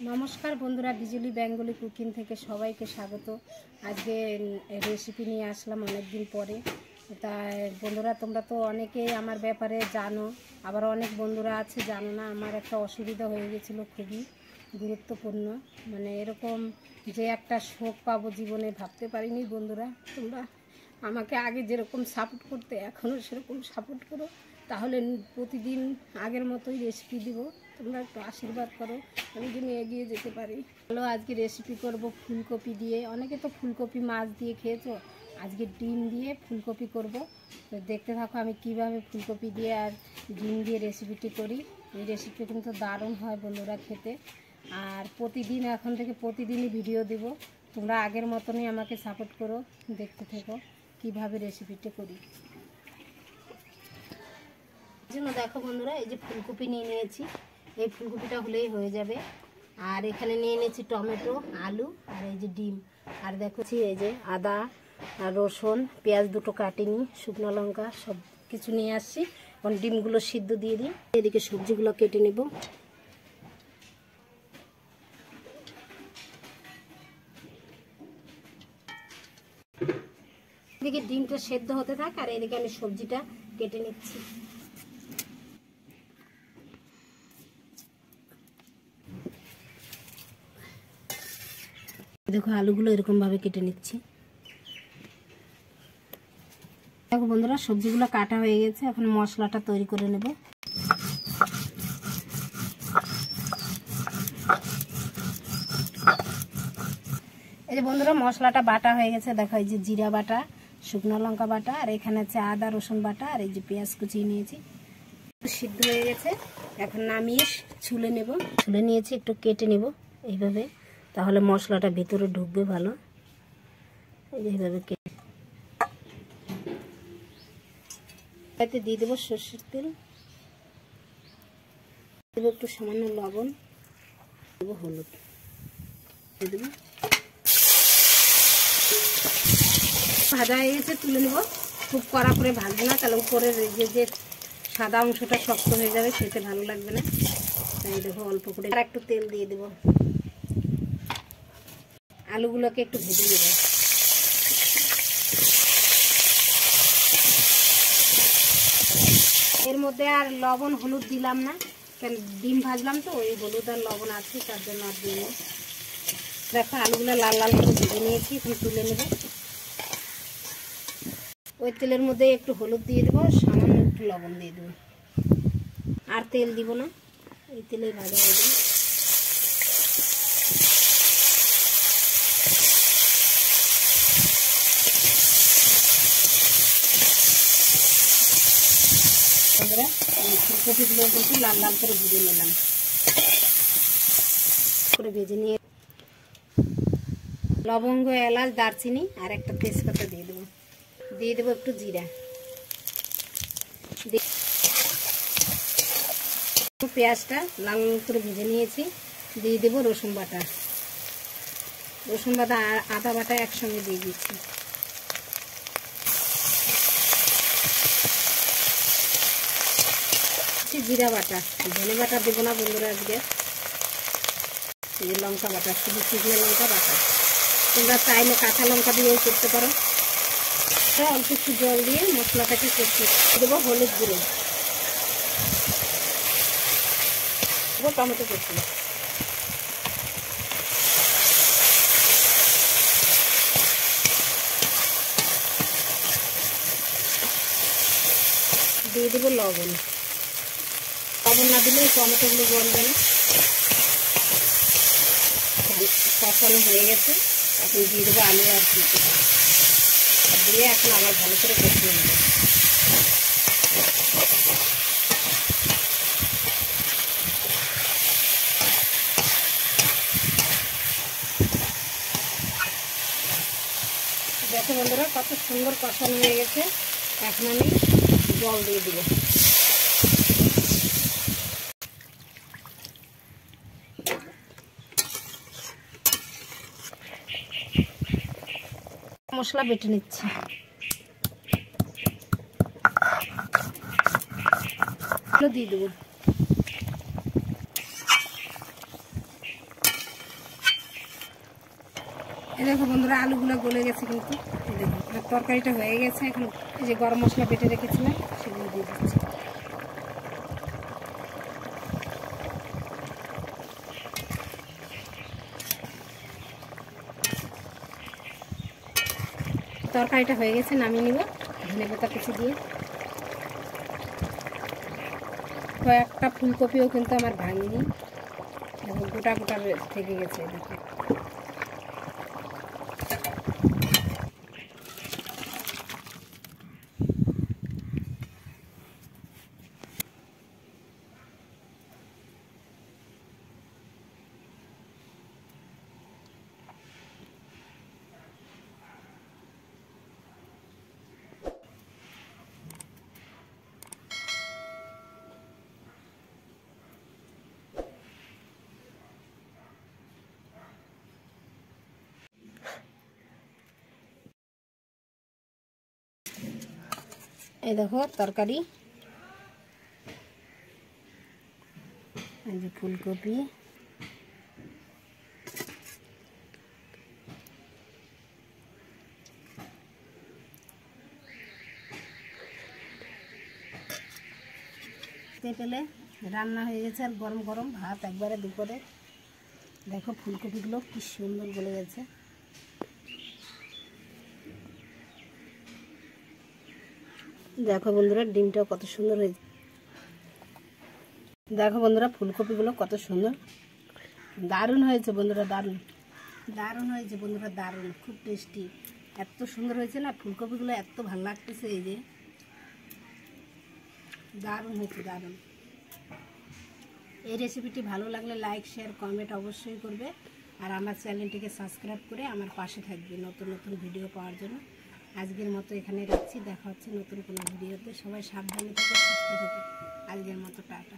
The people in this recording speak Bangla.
নমস্কার বন্ধুরা, বিজলি বেঙ্গলি কুকিং থেকে সবাইকে স্বাগত। আজকে রেসিপি নিয়ে আসলাম অনেক দিন পরে। তাই বন্ধুরা, তোমরা তো অনেকেই আমার ব্যাপারে জানো, আবার অনেক বন্ধুরা আছে জানো না। আমার একটা অসুবিধা হয়ে গেছিলো, খুবই গুরুত্বপূর্ণ, মানে এরকম যে একটা শোক পাবো জীবনে ভাবতে পারিনি। বন্ধুরা, তোমরা আমাকে আগে যেরকম সাপোর্ট করতে এখনও সেরকম সাপোর্ট করো, তাহলে প্রতিদিন আগের মতোই রেসিপি দিব। তোমরা একটু আশীর্বাদ করো, আমি যেন এগিয়ে যেতে পারি। হ্যালো, আজকে রেসিপি করব ফুলকপি দিয়ে। অনেকে তো ফুলকপি মাছ দিয়ে খেয়েছো, আজকে ডিম দিয়ে ফুলকপি করব। তো দেখতে থাকো আমি কিভাবে ফুলকপি দিয়ে আর ডিম দিয়ে রেসিপিটি করি। এই রেসিপি কিন্তু দারুণ হয় বন্ধুরা খেতে। আর প্রতিদিন এখন থেকে প্রতিদিনই ভিডিও দেব। তোমরা আগের মতনই আমাকে সাপোর্ট করো, দেখতে থেকো কিভাবে রেসিপিটা করি। জন্য দেখো বন্ধুরা, এই যে ফুলকপি নিয়ে নিয়েছি, এই ফুলকপিটা হলেই হয়ে যাবে। আর এখানে নিয়ে নিয়েছি টমেটো, আলু, আর এই যে ডিম। আর দেখছি এই যে আদা আর রসুন, পেঁয়াজ দুটো কাটিনি, শুকনো লঙ্কা সব কিছু নিয়ে আসছি। এখন ডিমগুলো সিদ্ধ দিয়ে দিই। এদিকে সবজিগুলো কেটে নেব। এদিকে ডিমটা সেদ্ধ হতে থাক, আর এদিকে আমি সবজিটা কেটে নিচ্ছি। দেখো আলুগুলো এরকম ভাবে কেটে নিচ্ছি। দেখো বন্ধুরা, সবজিগুলো কাটা হয়ে গেছে, এখন মশলাটা তৈরি করে নেব। এই যে বন্ধুরা, মশলাটা বাটা হয়ে গেছে। দেখো এই যে জিরা বাটা, শুকনো লঙ্কা বাটা, আর এখানে আছে আদা রসুন বাটা, আর এই যে পেঁয়াজ কুচিয়ে নিয়েছি। সিদ্ধ হয়ে গেছে, এখন নামিয়ে ছুলে নেব। ছুলে নিয়েছি, একটু কেটে নেব এইভাবে, তাহলে মশলাটা ভেতরে ঢুকবে ভালো। এইভাবে কেটে এতে দিয়ে দেবো সরষের তেল, দেবো একটু সামান্য লবণ, দেবো হলুদ, দিয়ে দেবো। ভাজা হয়ে গেছে, তুলে নেব। খুব কড়া করে ভাজবো না, তাহলে উপরের যে সাদা অংশটা শক্ত হয়ে যাবে, খেতে ভালো লাগবে না। তাই দেখো অল্প করে আর একটু তেল দিয়ে দেবো। আলুগুলোকে একটু ভেজে নেব। এর মধ্যে আর লবণ হলুদ দিলাম না, কেন ডিম ভাজলাম তো, ওই হলুদ আর লবণ আছে, তার জন্য আর দিয়ে নেব। দেখো আলুগুলো লাল লাল করে ভেজে নিয়েছি, এখন তুলে নেব। ওই তেলের মধ্যে একটু হলুদ দিয়ে দেবো, সামান্য একটু লবণ দিয়ে দেবো, আর তেল দিব না, এই তেলে ভাজা হয়ে যাবে। ফুলকপিগুলো কিন্তু লাল লাল করে ভেজে নিলাম, করে ভেজে নিয়ে লবঙ্গ, এলাচ, দারচিনি আর একটা তেজপাতা দিয়ে দেবো। দিয়ে দেবো একটু জিরা। পেঁয়াজটা লাল করে ভেজে নিয়েছি, দিয়ে দেবো রসুন বাটা। রসুন বাটা আর আদা বাটা একসঙ্গে দিয়ে দিচ্ছি। জিরা বাটা, ধনে বাটা দেবো না বন্ধুরা আজকে। এই লঙ্কা বাটা, শুধু শুকনো লঙ্কা বাটা। তোমরা চাইলে কাঁচা লঙ্কা দিয়েও করতে পারো। অল্প একটু জল দিয়ে মশলাটাকে কষিয়ে দেবো। হলুদ গুঁড়ো দেবো, টমেটো কুচি দিয়ে দেবো। লবণ না দিলে টমেটোগুলো গলবে না। কষানো হয়ে গেছে, এখন দিয়ে দেবো আলু আর ফুলকপি দিয়ে, এখন আবার ভালো করে কষিয়ে নেব। দেখো বন্ধুরা, কত সুন্দর কষানো হয়ে গেছে। এখন আমি জল দিয়ে দেবো। মশলা বেটে নিচ্ছি। দিয়ে দেবো। এই দেখো বন্ধুরা আলুগুলো গলে গেছে কিন্তু। এই দেখো তরকারিটা হয়ে গেছে। এখন এই যে গরম মশলা বেটে রেখেছিলাম সেগুলো দিয়ে দিচ্ছি। তরকারিটা হয়ে গেছে, নামিয়ে নিব ধনেপাতা কুচি দিয়ে। কয়েকটা ফুলকপিও কিন্তু আমার ভাঙিনি, এখন গোটা গোটা থেকে গেছে। দেখো এই দেখো তরকারি, এই যে ফুলকপি, পেলে রান্না হয়ে গেছে। আর গরম গরম ভাত একবারে দুপুরে। দেখো ফুলকপিগুলো কি সুন্দর গলে গেছে। দেখো বন্ধুরা ডিমটাও কত সুন্দর হয়েছে। দেখো বন্ধুরা ফুলকপিগুলো কত সুন্দর, দারুণ হয়েছে বন্ধুরা, দারুণ দারুণ হয়েছে বন্ধুরা, দারুণ, খুব টেস্টি। এত সুন্দর হয়েছে না ফুলকপিগুলো, এত ভালো লাগতেছে। এই যে দারুণ হয়েছে, দারুণ। এই রেসিপিটি ভালো লাগলে লাইক শেয়ার কমেন্ট অবশ্যই করবে। আর আমার চ্যানেলটিকে সাবস্ক্রাইব করে আমার পাশে থাকবে নতুন নতুন ভিডিও পাওয়ার জন্য। আজকের মতো এখানে রাখছি, দেখা হচ্ছে নতুন কোনো ভিডিওতে। সবাই সাবধানে থেকে সুস্থ থেকে। আজকের মতো টাটা।